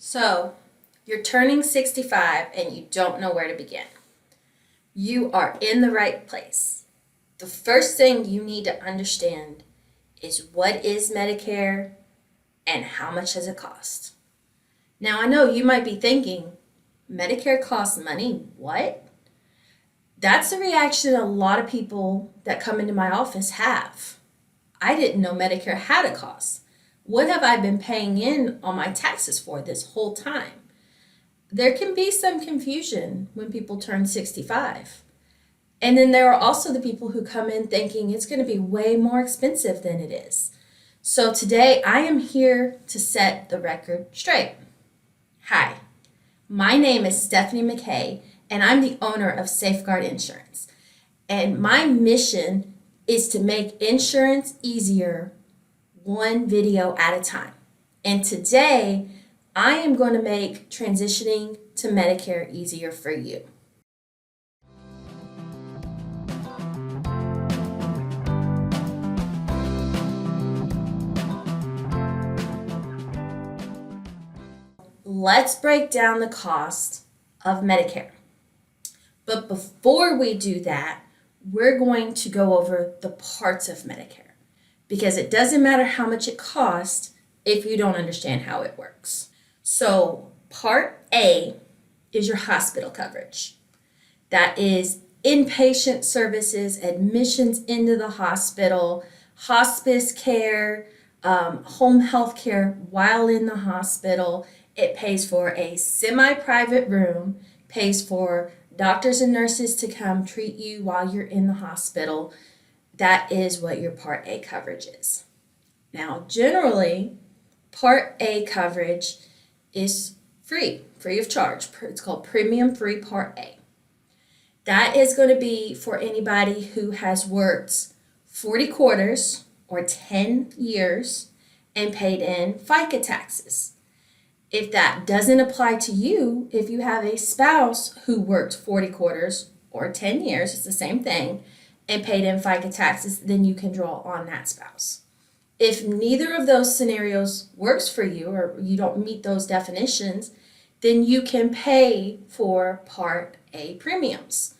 So, you're turning 65 and you don't know where to begin. You are in the right place. The first thing you need to understand is what is Medicare and how much does it cost. Now, I know you might be thinking, Medicare costs money? What? That's the reaction a lot of people that come into my office have. I didn't know Medicare had a cost. What have I been paying in on my taxes for this whole time? There can be some confusion when people turn 65. And then there are also the people who come in thinking it's going to be way more expensive than it is. So today I am here to set the record straight. Hi, my name is Stephanie McKay, and I'm the owner of Safeguard Insurance. And my mission is to make insurance easier one video at a time. And today, I am going to make transitioning to Medicare easier for you. Let's break down the cost of Medicare. But before we do that, we're going to go over the parts of Medicare, because it doesn't matter how much it costs if you don't understand how it works. So Part A is your hospital coverage. That is inpatient services, admissions into the hospital, hospice care, home health care while in the hospital. It pays for a semi-private room, pays for doctors and nurses to come treat you while you're in the hospital. That is what your Part A coverage is. Now, generally, Part A coverage is free of charge. It's called Premium Free Part A. That is going to be for anybody who has worked 40 quarters or 10 years and paid in FICA taxes. If that doesn't apply to you, if you have a spouse who worked 40 quarters or 10 years, it's the same thing, and paid in FICA taxes, then you can draw on that spouse. If neither of those scenarios works for you, or you don't meet those definitions, then you can pay for Part A premiums.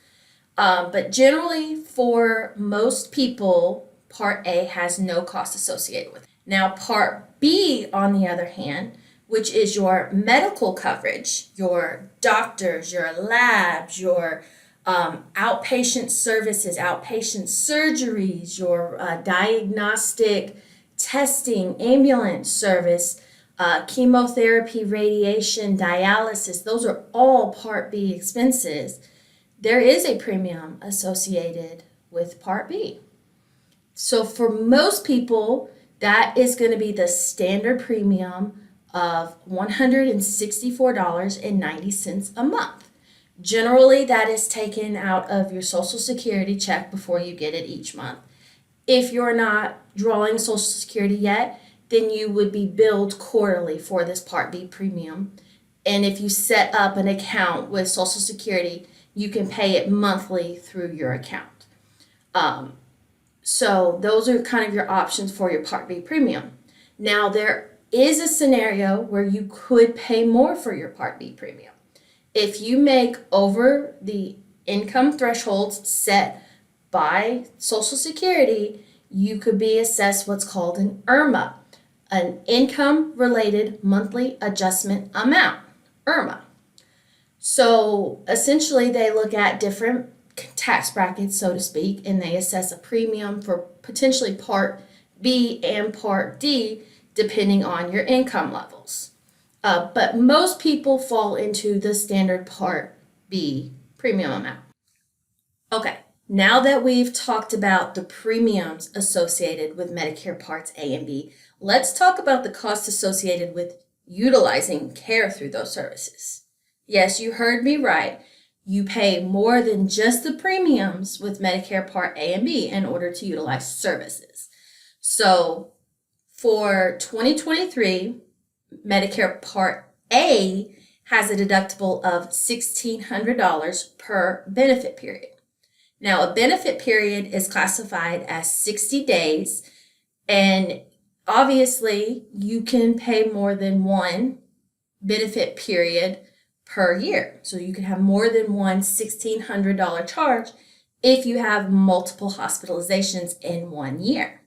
But generally, for most people, Part A has no cost associated with it. Now, Part B, on the other hand, which is your medical coverage, your doctors, your labs, your outpatient services, outpatient surgeries, your diagnostic testing, ambulance service, chemotherapy, radiation, dialysis, those are all Part B expenses. There is a premium associated with Part B. So for most people, that is going to be the standard premium of $164.90 a month. Generally, that is taken out of your Social Security check before you get it each month. If you're not drawing Social Security yet, then you would be billed quarterly for this Part B premium. And if you set up an account with Social Security, you can pay it monthly through your account. So those are kind of your options for your Part B premium. Now, there is a scenario where you could pay more for your Part B premium. If you make over the income thresholds set by Social Security, you could be assessed what's called an IRMAA, an income-related monthly adjustment amount, IRMAA. So essentially, they look at different tax brackets, so to speak, and they assess a premium for potentially Part B and Part D, depending on your income levels. But most people fall into the standard Part B premium amount. Okay, now that we've talked about the premiums associated with Medicare Parts A and B, let's talk about the costs associated with utilizing care through those services. Yes, you heard me right. You pay more than just the premiums with Medicare Part A and B in order to utilize services. So for 2023, Medicare Part A has a deductible of $1,600 per benefit period. Now, a benefit period is classified as 60 days, and obviously you can pay more than one benefit period per year. So you can have more than one $1,600 charge if you have multiple hospitalizations in 1 year.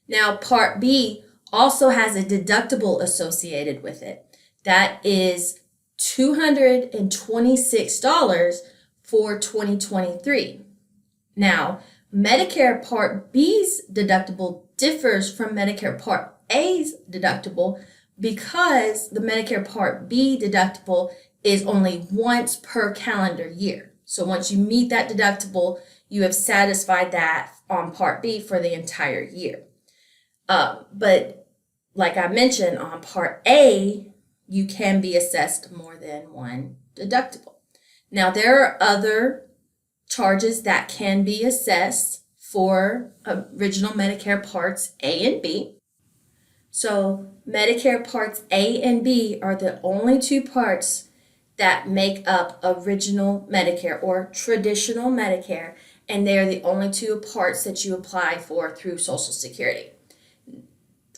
Now, Part B also has a deductible associated with it. That is $226 for 2023. Now, Medicare Part B's deductible differs from Medicare Part A's deductible because the Medicare Part B deductible is only once per calendar year. So once you meet that deductible, you have satisfied that on Part B for the entire year. But like I mentioned, on Part A, you can be assessed more than one deductible. Now, there are other charges that can be assessed for original Medicare Parts A and B. So Medicare Parts A and B are the only two parts that make up original Medicare or traditional Medicare, and they are the only two parts that you apply for through Social Security.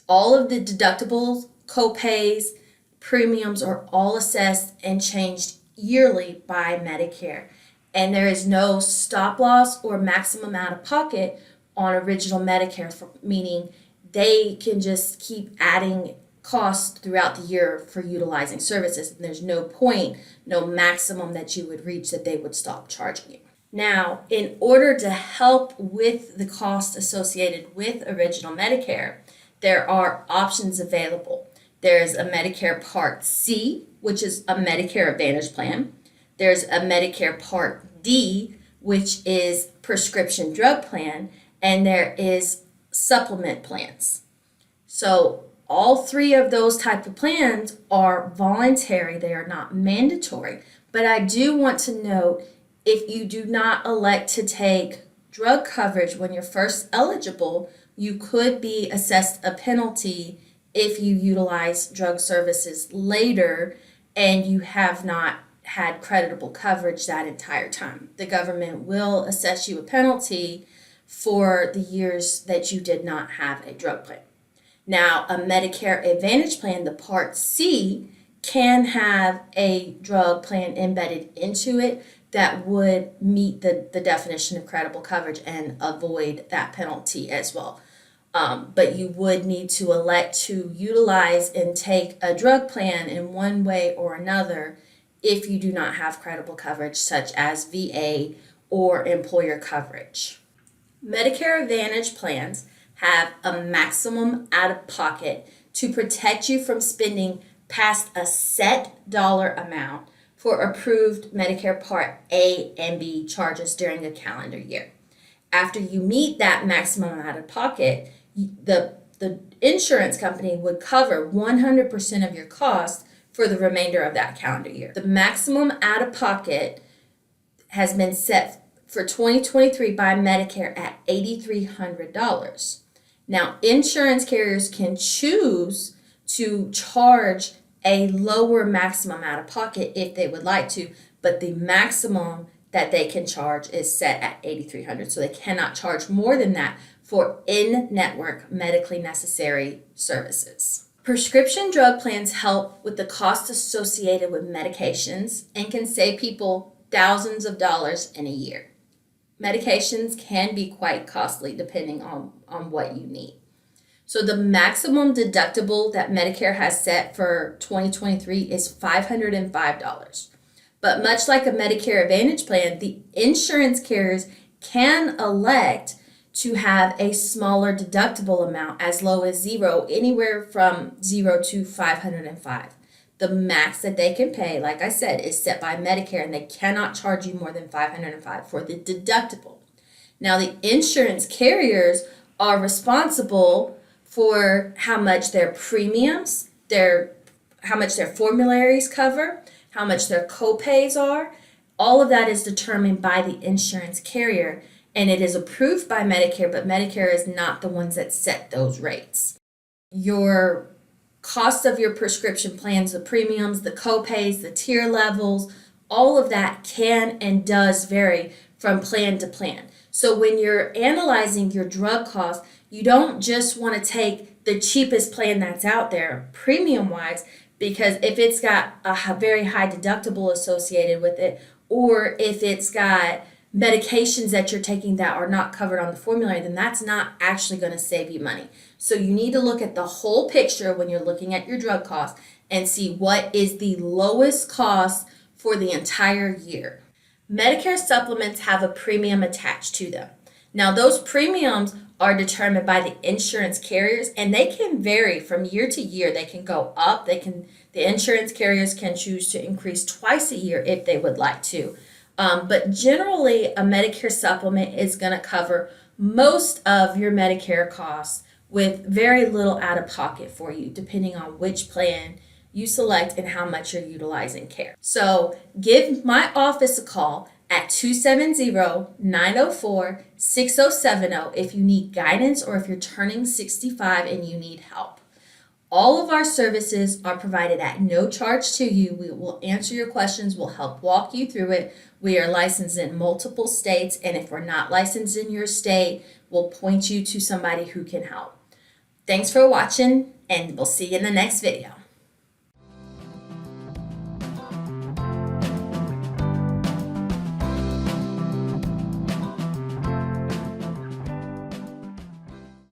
All of the deductibles, co-pays, premiums are all assessed and changed yearly by Medicare. And there is no stop loss or maximum out of pocket on original Medicare, meaning they can just keep adding costs throughout the year for utilizing services. And there's no point, no maximum that you would reach that they would stop charging you. Now, in order to help with the cost associated with original Medicare, there are options available. There's a Medicare Part C, which is a Medicare Advantage plan. There's a Medicare Part D, which is prescription drug plan, and there is supplement plans. So all three of those type of plans are voluntary. They are not mandatory. But I do want to note, if you do not elect to take drug coverage when you're first eligible, you could be assessed a penalty if you utilize drug services later and you have not had creditable coverage that entire time. The government will assess you a penalty for the years that you did not have a drug plan. Now, a Medicare Advantage plan, the Part C, can have a drug plan embedded into it that would meet the definition of credible coverage and avoid that penalty as well. But you would need to elect to utilize and take a drug plan in one way or another if you do not have credible coverage, such as VA or employer coverage. Medicare Advantage plans have a maximum out-of-pocket to protect you from spending past a set dollar amount for approved Medicare Part A and B charges during a calendar year. After you meet that maximum out-of-pocket, the insurance company would cover 100% of your costs for the remainder of that calendar year. The maximum out-of-pocket has been set for 2023 by Medicare at $8,300. Now, insurance carriers can choose to charge a lower maximum out-of-pocket if they would like to, but the maximum that they can charge is set at $8,300. So they cannot charge more than that for in-network medically necessary services. Prescription drug plans help with the costs associated with medications and can save people thousands of dollars in a year. Medications can be quite costly depending on what you need. So the maximum deductible that Medicare has set for 2023 is $505. But much like a Medicare Advantage plan, the insurance carriers can elect to have a smaller deductible amount as low as zero, anywhere from $0 to $505. The max that they can pay, like I said, is set by Medicare, and they cannot charge you more than $505 for the deductible. Now, the insurance carriers are responsible for how much their premiums, how much their formularies cover, how much their co-pays are. All of that is determined by the insurance carrier, and it is approved by Medicare, but Medicare is not the ones that set those rates. Your cost of your prescription plans, the premiums, the co-pays, the tier levels, all of that can and does vary from plan to plan. So when you're analyzing your drug costs, you don't just want to take the cheapest plan that's out there premium-wise, Because if it's got a very high deductible associated with it, or if it's got medications that you're taking that are not covered on the formulary, then that's not actually going to save you money. So you need to look at the whole picture when you're looking at your drug costs and see what is the lowest cost for the entire year. Medicare supplements have a premium attached to them. Now, those premiums are determined by the insurance carriers, and they can vary from year to year. They can go up. The insurance carriers can choose to increase twice a year if they would like to. But generally, a Medicare supplement is going to cover most of your Medicare costs with very little out of pocket for you, depending on which plan you select and how much you're utilizing care. So give my office a call at 270-904-6070 if you need guidance or if you're turning 65 and you need help. All of our services are provided at no charge to you. We will answer your questions. We'll help walk you through it. We are licensed in multiple states, and if we're not licensed in your state, we'll point you to somebody who can help. Thanks for watching, and we'll see you in the next video.